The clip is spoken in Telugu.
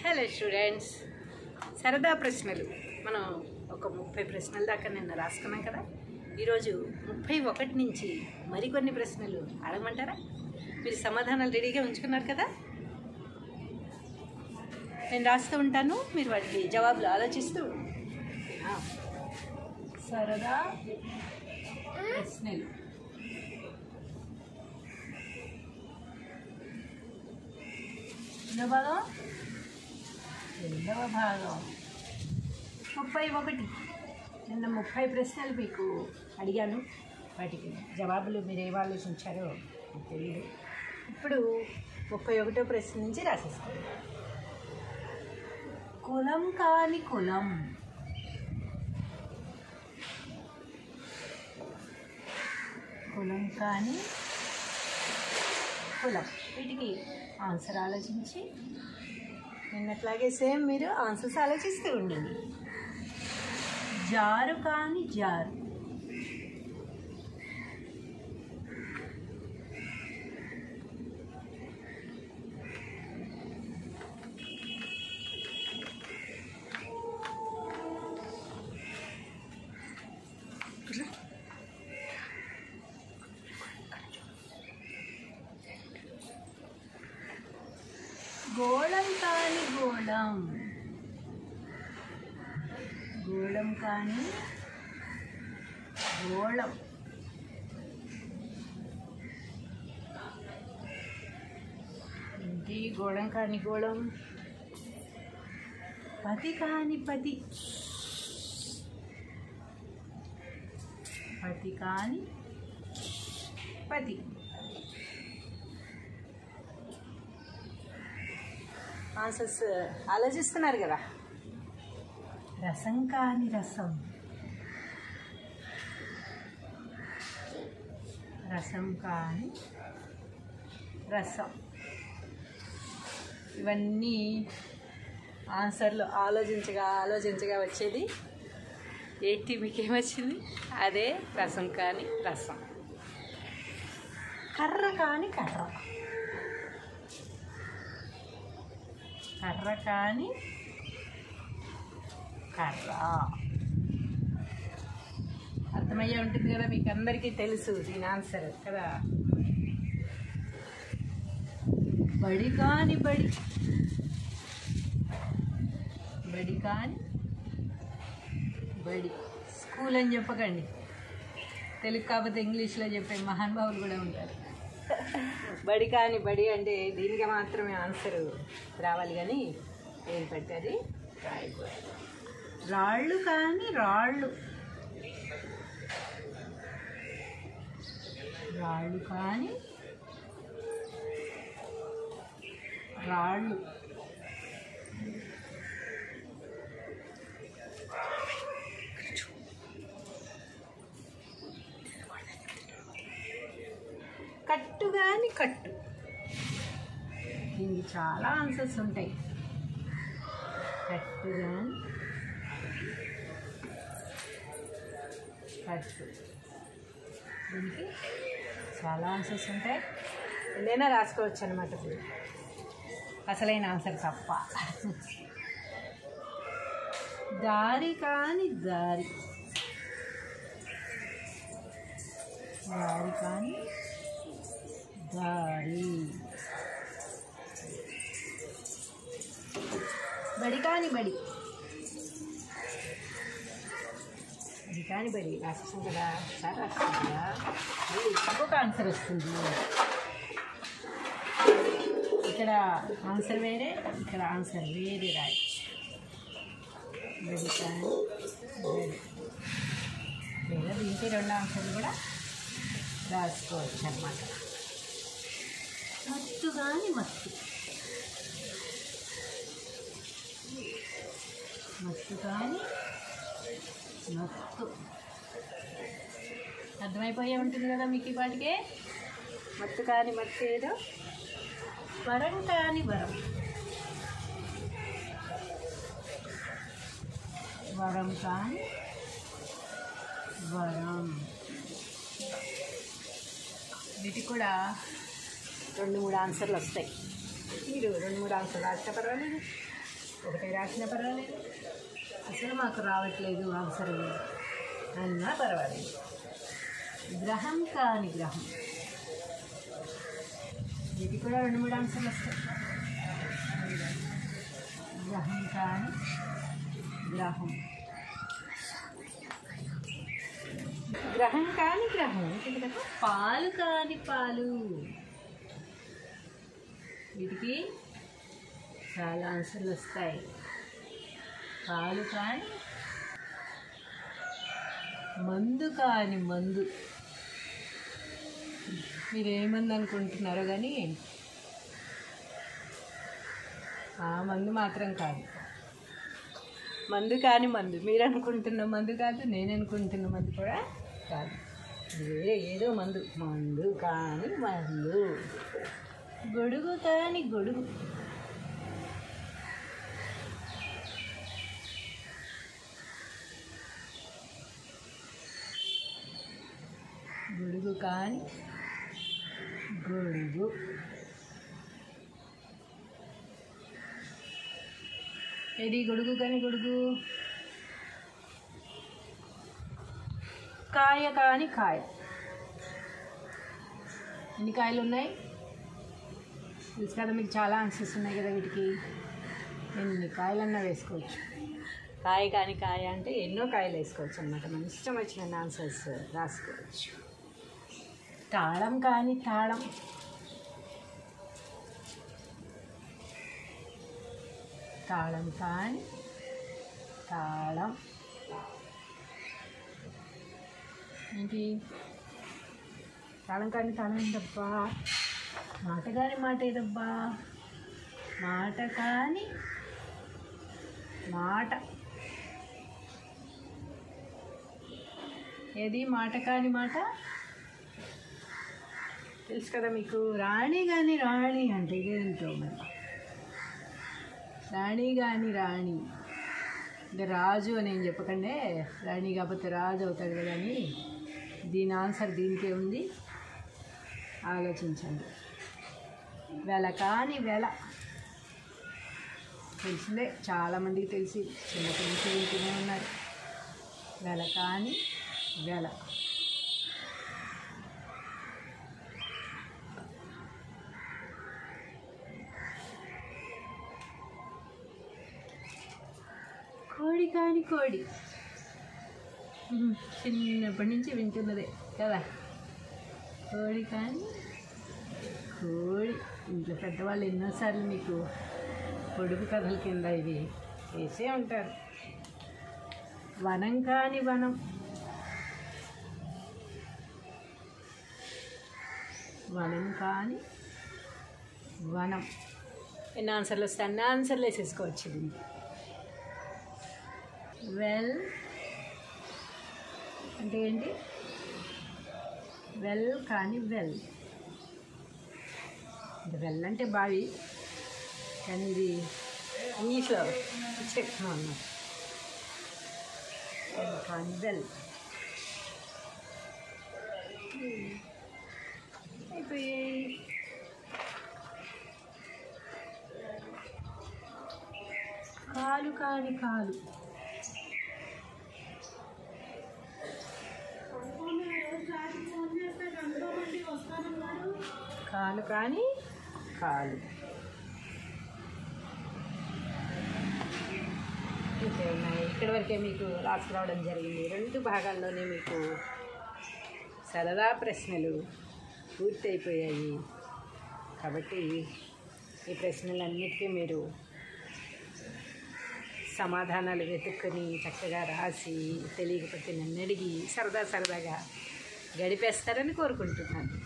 హలో స్టూడెంట్స్, సరదా ప్రశ్నలు మనం ఒక 30 ప్రశ్నల దాకా నిన్న రాసుకున్నాం కదా. ఈరోజు 31 నుంచి మరికొన్ని ప్రశ్నలు అడగమంటారా? మీరు సమాధానాలు రెడీగా ఉంచుకున్నారు కదా. నేను రాస్తూ ఉంటాను, మీరు వాటికి జవాబులు ఆలోచిస్తూ సరదా ప్రశ్నలు. రెండవ భాగం 31. నిన్న 30 ప్రశ్నలు మీకు అడిగాను, వాటికి జవాబులు మీరు ఏం ఆలోచించారో నాకు తెలియదు. ఇప్పుడు 31వ ప్రశ్న నుంచి రాసేస్తాను. కులం కాని కులం. కులం కాని కులం. వీటికి ఆన్సర్ ఆలోచించి నిన్నట్లాగే సేమ్ మీరు ఆన్సర్స్ ఆలోచిస్తూ ఉండండి. జారు కాని జారు. గోళం కాని గోళం. గోళం కాని గోళం. ఏంటి గోళం కాని గోళం? పతి కాని పతి. పతి కాని పతి. ఆన్సర్స్ ఆలోచిస్తున్నారు కదా. రసం కాని రసం. రసం కాని రసం. ఇవన్నీ ఆన్సర్లు ఆలోచించగా వచ్చేది ఏంటి? మీకేమొచ్చింది? అదే రసం కాని రసం. కర్ర కాని కర్ర. కర్ర కాని కర్ర. అర్థమయ్యే ఉంటుంది కదా, మీకు అందరికీ తెలుసు దీని ఆన్సర్ కదా. బడి కాని బడి. బడి కాని బడి. స్కూల్ అని చెప్పకండి, తెలుగు కాకపోతే ఇంగ్లీష్లో చెప్పే మహానుభావులు కూడా ఉంటారు. బడి కాని బడి అంటే దీనికి మాత్రమే ఆన్సర్ రావాలి, కానీ ఏం పెట్టది రాయకూడదు. రాళ్ళు కాని రాళ్ళు. రాళ్ళు కాని రాళ్ళు. కట్టు కాని కట్టు. దీనికి చాలా ఆన్సర్స్ ఉంటాయి. కట్టు కాని కట్టు. దీనికి చాలా ఆన్సర్స్ ఉంటాయి. ఏదైనా రాసుకోవచ్చు అన్నమాట. ఇప్పుడు అసలైన ఆన్సర్ తప్ప. దారి కాని దారి. దారి కాని దారి. బడి కాని బడి. బడి కాని బడి రాసేసాం కదా, సార్ రాస్తాం కదా. మళ్ళీ ఇంకొక ఆన్సర్ వస్తుంది. ఇక్కడ ఆన్సర్ వేరే, ఇక్కడ ఆన్సర్ వేరే రాయచ్చు. బడి కాని బడి. లేదా దీనికి 2 ఆన్సర్లు కూడా రాసుకోవచ్చు అన్నమాట. మత్తు కాని మత్తు. మత్తు కాని మత్తు. అర్థమైపోయే ఉంటుంది కదా మీకు ఈ పాటికే. మత్తు కాని మత్తు ఏదో. వరం కాని వరం. వరం కాని వరం. వీటికి కూడా 2-3 ఆన్సర్లు వస్తాయి. మీరు 2-3 ఆన్సర్లు రాస్తే పర్వాలేదు. ఒకటే రాసినా పర్వాలేదు, అసలు మాకు రావట్లేదు ఆన్సర్ అన్నా పర్వాలేదు. గ్రహం కాని గ్రహం, ఇది కూడా 2-3 ఆన్సర్లు వస్తాయి. గ్రహం కాని గ్రహం, గ్రహం కాని గ్రహం, పాలు కాని పాలు. వీటికి చాలా ఆన్సర్లు వస్తాయి. పాలు కాని, మందు కాని మందు. మీరు ఏమంది అనుకుంటున్నారో కానీ ఆ మందు మాత్రం కాదు. మందు కాని మందు, మీరు అనుకుంటున్న మందు కాదు, నేను అనుకుంటున్న మందు కూడా కాదు, వేరే ఏదో మందు. మందు కాని మందు. గొడుగు కాని గొడుగు, గొడుగు కాని గొడుగు. ఏది గొడుగు కాని గొడుగు? కాయ కాని కాయ. ఎన్ని కాయలు ఉన్నాయి తెలుసు కదా మీకు, చాలా ఆన్సర్స్ ఉన్నాయి కదా వీటికి. ఎన్ని కాయలన్నా వేసుకోవచ్చు. కాయ కాని కాయ అంటే ఎన్నో కాయలు వేసుకోవచ్చు అన్నమాట. మన ఇష్టం వచ్చిన ఆన్సర్స్ రాసుకోవచ్చు. తాళం కాని తాళం, తాళం కాని తాళం. ఏంటి తాళం కాని తాళం ఏంటబ్బా? మాట కాని మాట ఏదబ్బా? మాట కాని మాట. ఏది మాట కాని మాట? తెలుసు కదా మీకు. రాణి కానీ రాణి అంటే ఇదేంటో మరి. రాణి కానీ రాణి అంటే రాజు అని ఏం చెప్పకండి, రాణి కాకపోతే రాజు అవుతాడు కదా అని. దీని ఆన్సర్ దీనికే ఉంది, ఆలోచించండి. వెల కాని వెల, తెలిసిందే చాలామందికి తెలిసి, చిన్నప్పటి నుంచి వింటూనే ఉన్నారు. వెల కాని వెల. కోడి కాని కోడి, చిన్నప్పటి నుంచి వింటున్నదే కదా. కోడి కాని కోడి. ఇంట్లో పెద్దవాళ్ళు ఎన్నోసార్లు మీకు పొడుపు కథల కింద ఇవి వేసే ఉంటారు. వనం కాని వనం, వనం కాని వనం. ఎన్ని ఆన్సర్లు వస్తాయి? అన్ని ఆన్సర్లు వేసేసుకోవచ్చు దీనికి. వెల్ అంటే ఏంటి? వెల్ కానీ వెల్. వెల్ అంటే బావి, కానీ ఇది ఇంగ్లీష్లో చెప్తాం అన్నమాట. వెల్ కానీ వెల్ అయిపోయాయి. కాలు కాని కాలు, కాలు కాని కాలు. ఇంకే ఉన్నాయి. ఇక్కడి వరకే మీకు రాసుకురావడం జరిగింది. 2 భాగాల్లోనే మీకు సరదా ప్రశ్నలు పూర్తయిపోయాయి. కాబట్టి ఈ ప్రశ్నలన్నిటికీ మీరు సమాధానాలు వెతుక్కొని చక్కగా రాసి, తెలియకపోతే నన్ను అడిగి సరదాగా గడిపేస్తారని కోరుకుంటున్నాను.